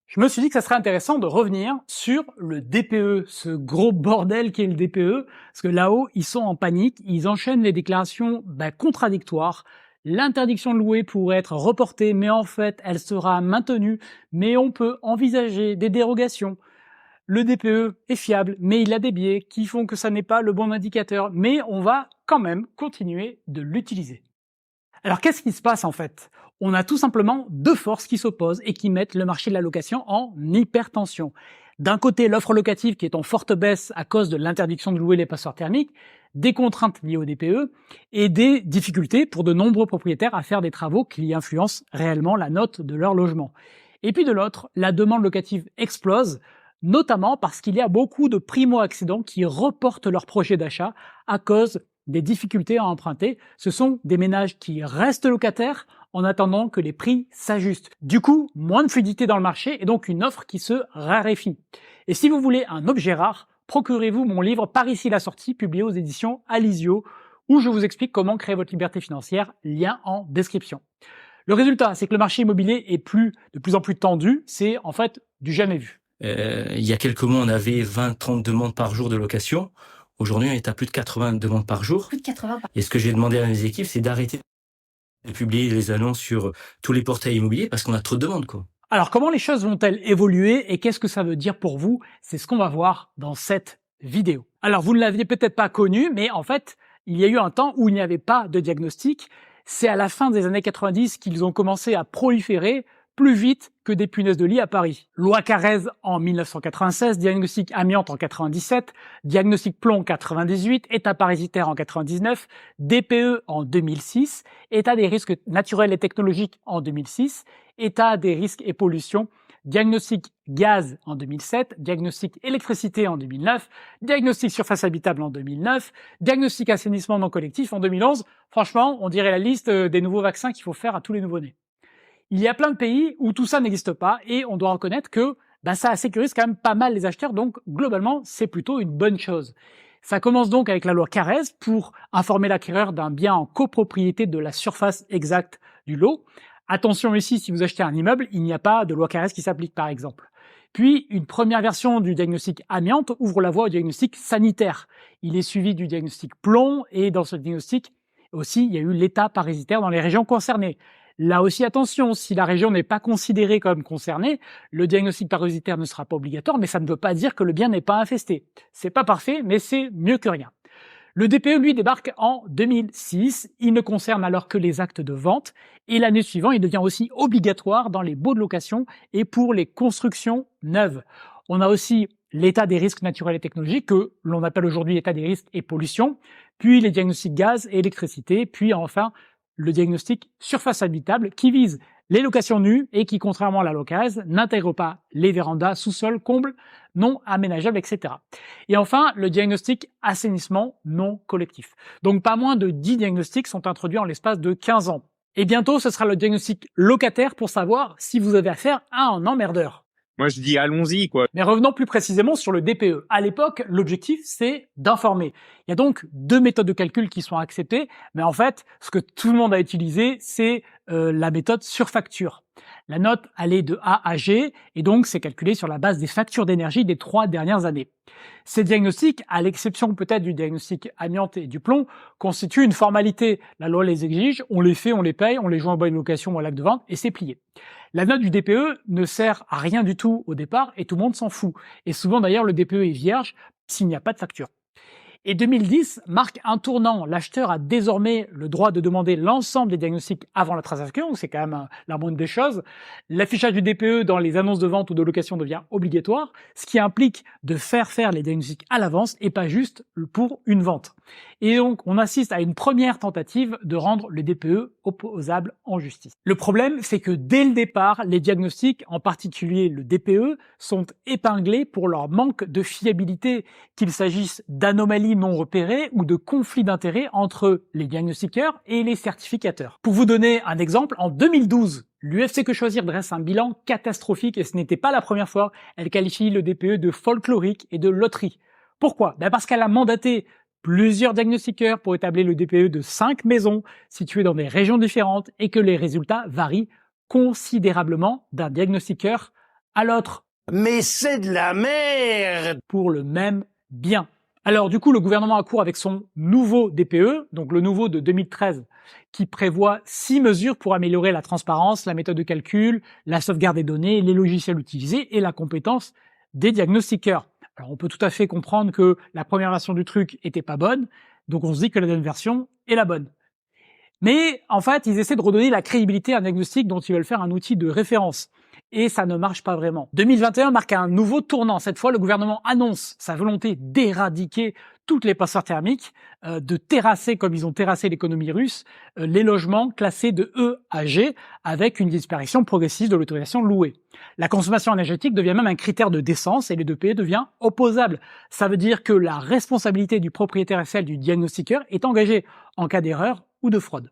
Je me suis dit que ça serait intéressant de revenir sur le DPE, ce gros bordel qu'est le DPE, parce que là-haut, ils sont en panique, ils enchaînent les déclarations contradictoires. L'interdiction de louer pourrait être reportée, mais en fait, elle sera maintenue, mais on peut envisager des dérogations. Le DPE est fiable, mais il a des biais qui font que ça n'est pas le bon indicateur, mais on va quand même continuer de l'utiliser. Alors qu'est-ce qui se passe en fait? On a tout simplement deux forces qui s'opposent et qui mettent le marché de la location en hypertension. D'un côté, l'offre locative qui est en forte baisse à cause de l'interdiction de louer les passoires thermiques, des contraintes liées au DPE et des difficultés pour de nombreux propriétaires à faire des travaux qui influencent réellement la note de leur logement. Et puis de l'autre, la demande locative explose, notamment parce qu'il y a beaucoup de primo-accédants qui reportent leur projet d'achat à cause des difficultés à emprunter. Ce sont des ménages qui restent locataires en attendant que les prix s'ajustent. Du coup, moins de fluidité dans le marché et donc une offre qui se raréfie. Et si vous voulez un objet rare, procurez-vous mon livre Par ici la sortie, publié aux éditions Alizio, où je vous explique comment créer votre liberté financière, lien en description. Le résultat, c'est que le marché immobilier est de plus en plus tendu, c'est en fait du jamais vu. Il y a quelques mois, on avait 20-30 demandes par jour de location. Aujourd'hui, on est à plus de 80 demandes par jour. Plus de 80 par... Et ce que j'ai demandé à mes équipes, c'est d'arrêter de publier les annonces sur tous les portails immobiliers parce qu'on a trop de demandes, quoi. Alors, comment les choses vont-elles évoluer et qu'est-ce que ça veut dire pour vous? C'est ce qu'on va voir dans cette vidéo. Alors, vous ne l'aviez peut-être pas connu, mais en fait, il y a eu un temps où il n'y avait pas de diagnostic. C'est à la fin des années 90 qu'ils ont commencé à proliférer plus vite que des punaises de lit à Paris. Loi Carrez en 1996, diagnostic amiante en 97, diagnostic plomb en 98, état parasitaire en 99, DPE en 2006, état des risques naturels et technologiques en 2006, état des risques et pollution, diagnostic gaz en 2007, diagnostic électricité en 2009, diagnostic surface habitable en 2009, diagnostic assainissement non collectif en 2011. Franchement, on dirait la liste des nouveaux vaccins qu'il faut faire à tous les nouveau-nés. Il y a plein de pays où tout ça n'existe pas et on doit reconnaître que ça sécurise quand même pas mal les acheteurs, donc globalement c'est plutôt une bonne chose. Ça commence donc avec la loi Carrez pour informer l'acquéreur d'un bien en copropriété de la surface exacte du lot. Attention ici, si vous achetez un immeuble, il n'y a pas de loi Carrez qui s'applique par exemple. Puis, une première version du diagnostic amiante ouvre la voie au diagnostic sanitaire. Il est suivi du diagnostic plomb et dans ce diagnostic aussi, il y a eu l'état parasitaire dans les régions concernées. Là aussi, attention, si la région n'est pas considérée comme concernée, le diagnostic parasitaire ne sera pas obligatoire, mais ça ne veut pas dire que le bien n'est pas infesté. C'est pas parfait, mais c'est mieux que rien. Le DPE, lui, débarque en 2006. Il ne concerne alors que les actes de vente. Et l'année suivante, il devient aussi obligatoire dans les baux de location et pour les constructions neuves. On a aussi l'état des risques naturels et technologiques, que l'on appelle aujourd'hui état des risques et pollution, puis les diagnostics gaz et électricité, puis enfin le diagnostic surface habitable qui vise les locations nues et qui, contrairement à la loi Carrez, n'intègre pas les vérandas, sous-sol, combles non aménageables, etc. Et enfin, le diagnostic assainissement non collectif. Donc pas moins de 10 diagnostics sont introduits en l'espace de 15 ans. Et bientôt, ce sera le diagnostic locataire pour savoir si vous avez affaire à un emmerdeur. Moi, je dis allons-y, quoi. Mais revenons plus précisément sur le DPE. À l'époque, l'objectif, c'est d'informer. Il y a donc deux méthodes de calcul qui sont acceptées, mais en fait, ce que tout le monde a utilisé, c'est la méthode sur facture. La note, elle est de A à G, et donc c'est calculé sur la base des factures d'énergie des 3 dernières années. Ces diagnostics, à l'exception peut-être du diagnostic amiante et du plomb, constituent une formalité. La loi les exige, on les fait, on les paye, on les joint en bonne location ou à l'acte de vente, et c'est plié. La note du DPE ne sert à rien du tout au départ, et tout le monde s'en fout. Et souvent d'ailleurs, le DPE est vierge s'il n'y a pas de facture. Et 2010 marque un tournant. L'acheteur a désormais le droit de demander l'ensemble des diagnostics avant la transaction, c'est quand même la moindre des choses. L'affichage du DPE dans les annonces de vente ou de location devient obligatoire, ce qui implique de faire les diagnostics à l'avance et pas juste pour une vente. Et donc, on assiste à une première tentative de rendre le DPE opposable en justice. Le problème, c'est que dès le départ, les diagnostics, en particulier le DPE, sont épinglés pour leur manque de fiabilité, qu'il s'agisse d'anomalies non repérées ou de conflits d'intérêts entre les diagnostiqueurs et les certificateurs. Pour vous donner un exemple, en 2012, l'UFC Que Choisir dresse un bilan catastrophique et ce n'était pas la première fois. Elle qualifie le DPE de folklorique et de loterie. Pourquoi? Parce qu'elle a mandaté plusieurs diagnostiqueurs pour établir le DPE de 5 maisons situées dans des régions différentes et que les résultats varient considérablement d'un diagnostiqueur à l'autre. Mais c'est de la merde! Pour le même bien. Alors du coup, le gouvernement accourt avec son nouveau DPE, donc le nouveau de 2013, qui prévoit 6 mesures pour améliorer la transparence, la méthode de calcul, la sauvegarde des données, les logiciels utilisés et la compétence des diagnostiqueurs. Alors on peut tout à fait comprendre que la première version du truc était pas bonne, donc on se dit que la deuxième version est la bonne. Mais en fait, ils essaient de redonner la crédibilité à un diagnostic dont ils veulent faire un outil de référence. Et ça ne marche pas vraiment. 2021 marque un nouveau tournant. Cette fois, le gouvernement annonce sa volonté d'éradiquer toutes les passoires thermiques, de terrasser, comme ils ont terrassé l'économie russe, les logements classés de E à G, avec une disparition progressive de l'autorisation louée. La consommation énergétique devient même un critère de décence et le DPE devient opposable. Ça veut dire que la responsabilité du propriétaire et celle du diagnostiqueur est engagée en cas d'erreur ou de fraude.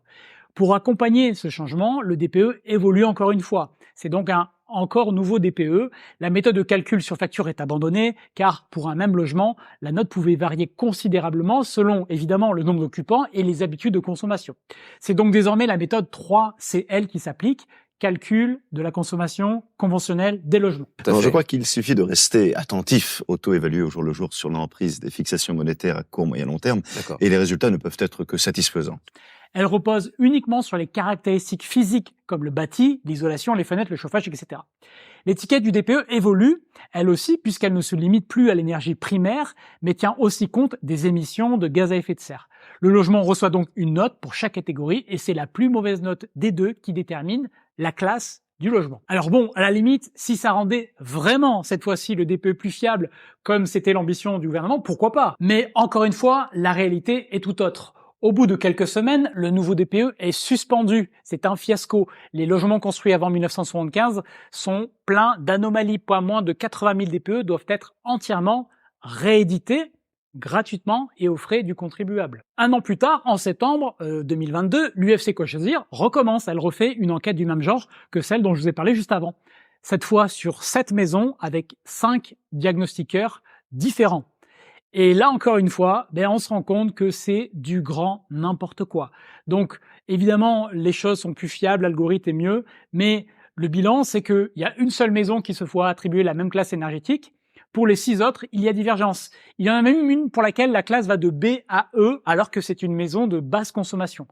Pour accompagner ce changement, le DPE évolue encore une fois. C'est donc un encore nouveau DPE. La méthode de calcul sur facture est abandonnée car pour un même logement, la note pouvait varier considérablement selon évidemment le nombre d'occupants et les habitudes de consommation. C'est donc désormais la méthode 3CL qui s'applique, calcul de la consommation conventionnelle des logements. Alors, je crois qu'il suffit de rester attentif au taux évalué au jour le jour sur l'emprise des fixations monétaires à court, moyen, long terme, et les résultats ne peuvent être que satisfaisants. Elle repose uniquement sur les caractéristiques physiques comme le bâti, l'isolation, les fenêtres, le chauffage, etc. L'étiquette du DPE évolue, elle aussi, puisqu'elle ne se limite plus à l'énergie primaire, mais tient aussi compte des émissions de gaz à effet de serre. Le logement reçoit donc une note pour chaque catégorie et c'est la plus mauvaise note des deux qui détermine la classe du logement. Alors bon, à la limite, si ça rendait vraiment cette fois-ci le DPE plus fiable, comme c'était l'ambition du gouvernement, pourquoi pas? Mais encore une fois, la réalité est tout autre. Au bout de quelques semaines, le nouveau DPE est suspendu. C'est un fiasco. Les logements construits avant 1975 sont pleins d'anomalies. Pas moins de 80 000 DPE doivent être entièrement réédités gratuitement et aux frais du contribuable. Un an plus tard, en septembre 2022, l'UFC Quoi Choisir recommence. Elle refait une enquête du même genre que celle dont je vous ai parlé juste avant. Cette fois sur 7 maisons avec 5 diagnostiqueurs différents. Et là, encore une fois, on se rend compte que c'est du grand n'importe quoi. Donc, évidemment, les choses sont plus fiables, l'algorithme est mieux, mais le bilan, c'est qu'il y a une seule maison qui se voit attribuer la même classe énergétique. Pour les 6 autres, il y a divergence. Il y en a même une pour laquelle la classe va de B à E, alors que c'est une maison de basse consommation.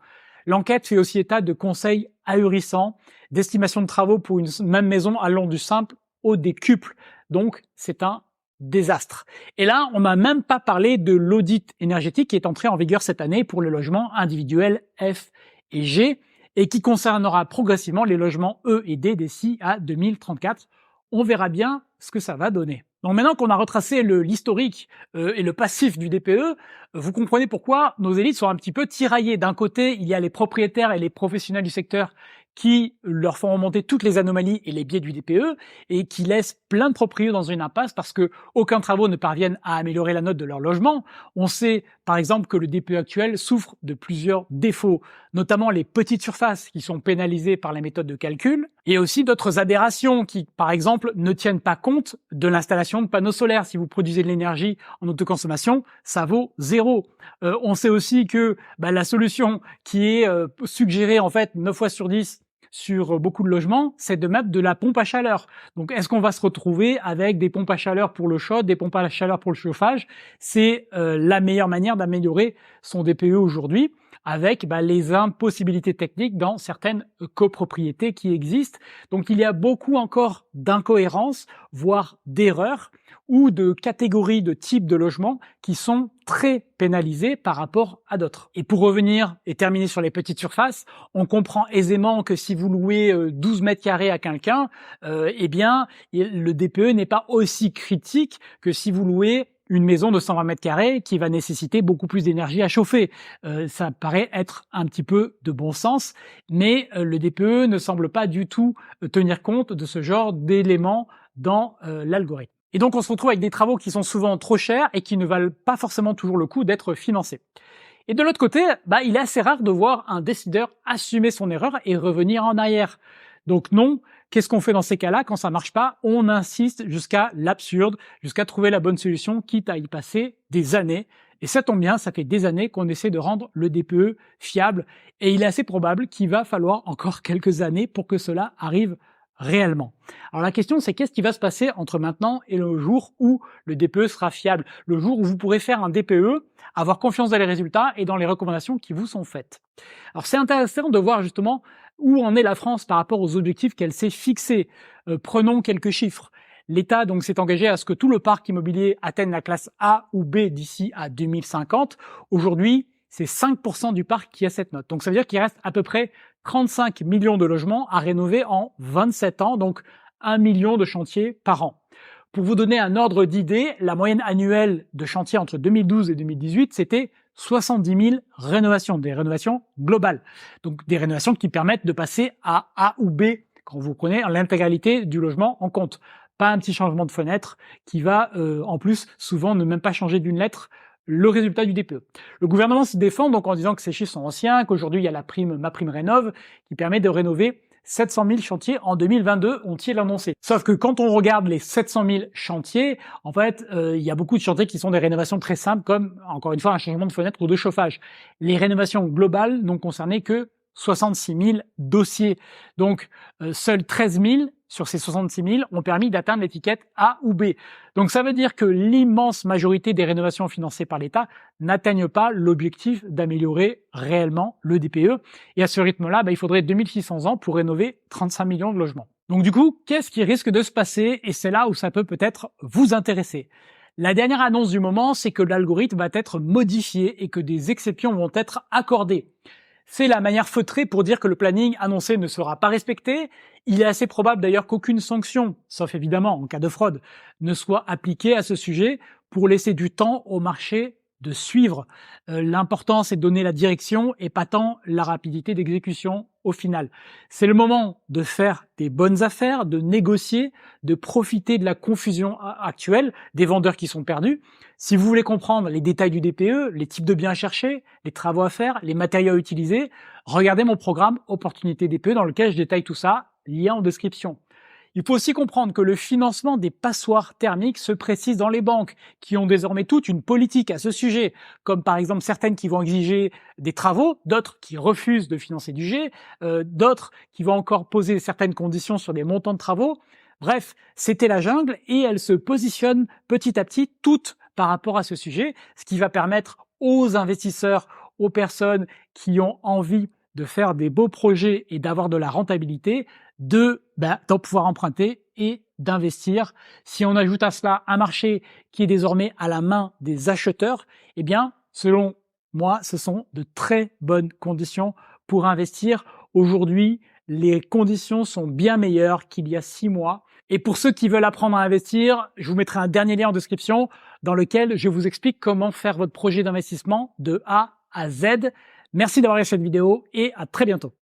L'enquête fait aussi état de conseils ahurissants, d'estimations de travaux pour une même maison allant du simple au décuple. Donc, c'est un désastre. Et là, on n'a même pas parlé de l'audit énergétique qui est entré en vigueur cette année pour les logements individuels F et G et qui concernera progressivement les logements E et D d'ici à 2034. On verra bien ce que ça va donner. Donc maintenant qu'on a retracé l'historique et le passif du DPE, vous comprenez pourquoi nos élites sont un petit peu tiraillées. D'un côté, il y a les propriétaires et les professionnels du secteur qui leur font remonter toutes les anomalies et les biais du DPE et qui laissent plein de propriétaires dans une impasse parce que aucun travaux ne parviennent à améliorer la note de leur logement. On sait par exemple que le DPE actuel souffre de plusieurs défauts, notamment les petites surfaces qui sont pénalisées par les méthodes de calcul et aussi d'autres aberrations qui par exemple ne tiennent pas compte de l'installation de panneaux solaires. Si vous produisez de l'énergie en autoconsommation, ça vaut 0. On sait aussi que la solution qui est suggérée en fait 9 fois sur 10 sur beaucoup de logements, c'est de mettre de la pompe à chaleur. Donc, est-ce qu'on va se retrouver avec des pompes à chaleur pour le chaud, des pompes à chaleur pour le chauffage? C'est la meilleure manière d'améliorer son DPE aujourd'hui, avec les impossibilités techniques dans certaines copropriétés qui existent. Donc, il y a beaucoup encore d'incohérences, voire d'erreurs, ou de catégories de types de logements qui sont très pénalisés par rapport à d'autres. Et pour revenir et terminer sur les petites surfaces, on comprend aisément que si vous louez 12 mètres carrés à quelqu'un, le DPE n'est pas aussi critique que si vous louez une maison de 120 mètres carrés qui va nécessiter beaucoup plus d'énergie à chauffer. Ça paraît être un petit peu de bon sens, mais le DPE ne semble pas du tout tenir compte de ce genre d'éléments dans l'algorithme. Et donc on se retrouve avec des travaux qui sont souvent trop chers et qui ne valent pas forcément toujours le coup d'être financés. Et de l'autre côté, il est assez rare de voir un décideur assumer son erreur et revenir en arrière. Donc non, qu'est-ce qu'on fait dans ces cas-là? Quand ça marche pas, on insiste jusqu'à l'absurde, jusqu'à trouver la bonne solution, quitte à y passer des années. Et ça tombe bien, ça fait des années qu'on essaie de rendre le DPE fiable. Et il est assez probable qu'il va falloir encore quelques années pour que cela arrive réellement. Alors la question, c'est qu'est-ce qui va se passer entre maintenant et le jour où le DPE sera fiable, le jour où vous pourrez faire un DPE, avoir confiance dans les résultats et dans les recommandations qui vous sont faites. Alors c'est intéressant de voir justement où en est la France par rapport aux objectifs qu'elle s'est fixés. Prenons quelques chiffres. L'État donc s'est engagé à ce que tout le parc immobilier atteigne la classe A ou B d'ici à 2050. Aujourd'hui, c'est 5% du parc qui a cette note. Donc ça veut dire qu'il reste à peu près 35 millions de logements à rénover en 27 ans, donc 1 million de chantiers par an. Pour vous donner un ordre d'idée, la moyenne annuelle de chantiers entre 2012 et 2018, c'était 70 000 rénovations, des rénovations globales. Donc des rénovations qui permettent de passer à A ou B quand vous prenez l'intégralité du logement en compte. Pas un petit changement de fenêtre qui va, en plus, souvent ne même pas changer d'une lettre le résultat du DPE. Le gouvernement se défend donc en disant que ces chiffres sont anciens, qu'aujourd'hui il y a la prime MaPrimeRénov qui permet de rénover 700 000 chantiers en 2022, ont-ils annoncé. Sauf que quand on regarde les 700 000 chantiers, en fait, il y a beaucoup de chantiers qui sont des rénovations très simples, comme, encore une fois, un changement de fenêtre ou de chauffage. Les rénovations globales n'ont concerné que 66 000 dossiers. Donc, seuls 13 000 sur ces 66 000 ont permis d'atteindre l'étiquette A ou B. Donc ça veut dire que l'immense majorité des rénovations financées par l'État n'atteignent pas l'objectif d'améliorer réellement le DPE. Et à ce rythme-là, il faudrait 2600 ans pour rénover 35 millions de logements. Donc du coup, qu'est-ce qui risque de se passer? Et c'est là où ça peut peut-être vous intéresser. La dernière annonce du moment, c'est que l'algorithme va être modifié et que des exceptions vont être accordées. C'est la manière feutrée pour dire que le planning annoncé ne sera pas respecté. Il est assez probable d'ailleurs qu'aucune sanction, sauf évidemment en cas de fraude, ne soit appliquée à ce sujet pour laisser du temps au marché de suivre. L'important, c'est de donner la direction et pas tant la rapidité d'exécution au final. C'est le moment de faire des bonnes affaires, de négocier, de profiter de la confusion actuelle, des vendeurs qui sont perdus. Si vous voulez comprendre les détails du DPE, les types de biens à chercher, les travaux à faire, les matériaux à utiliser, regardez mon programme Opportunité DPE dans lequel je détaille tout ça, lien en description. Il faut aussi comprendre que le financement des passoires thermiques se précise dans les banques, qui ont désormais toute une politique à ce sujet, comme par exemple certaines qui vont exiger des travaux, d'autres qui refusent de financer du G, d'autres qui vont encore poser certaines conditions sur des montants de travaux. Bref, c'était la jungle et elle se positionne petit à petit toutes par rapport à ce sujet, ce qui va permettre aux investisseurs, aux personnes qui ont envie de faire des beaux projets et d'avoir de la rentabilité, d'en pouvoir emprunter et d'investir. Si on ajoute à cela un marché qui est désormais à la main des acheteurs, eh bien, selon moi, ce sont de très bonnes conditions pour investir. Aujourd'hui, les conditions sont bien meilleures qu'il y a 6 mois. Et pour ceux qui veulent apprendre à investir, je vous mettrai un dernier lien en description dans lequel je vous explique comment faire votre projet d'investissement de A à Z. Merci d'avoir regardé cette vidéo et à très bientôt.